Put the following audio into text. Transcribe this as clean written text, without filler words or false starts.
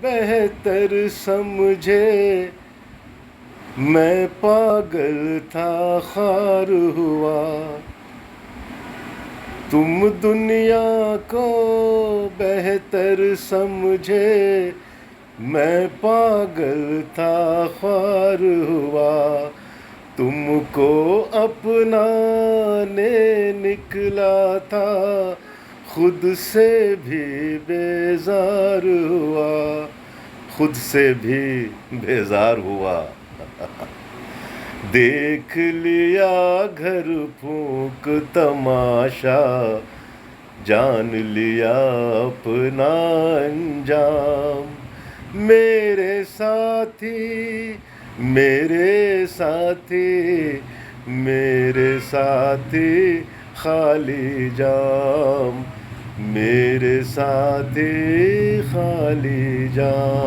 بہتر سمجھے، میں پاگل تھا خوار ہوا. تم دنیا کو بہتر سمجھے، میں پاگل تھا خوار ہوا. تم کو اپنانے نکلا تھا، خود سے بھی بیزار ہوا. خود سے بھی بیزار ہوا. دیکھ لیا گھر پھونک تماشا، جان لیا اپنا انجام. میرے ساتھی میرے ساتھی میرے ساتھی خالی جام، میرے ساتھی خالی جام.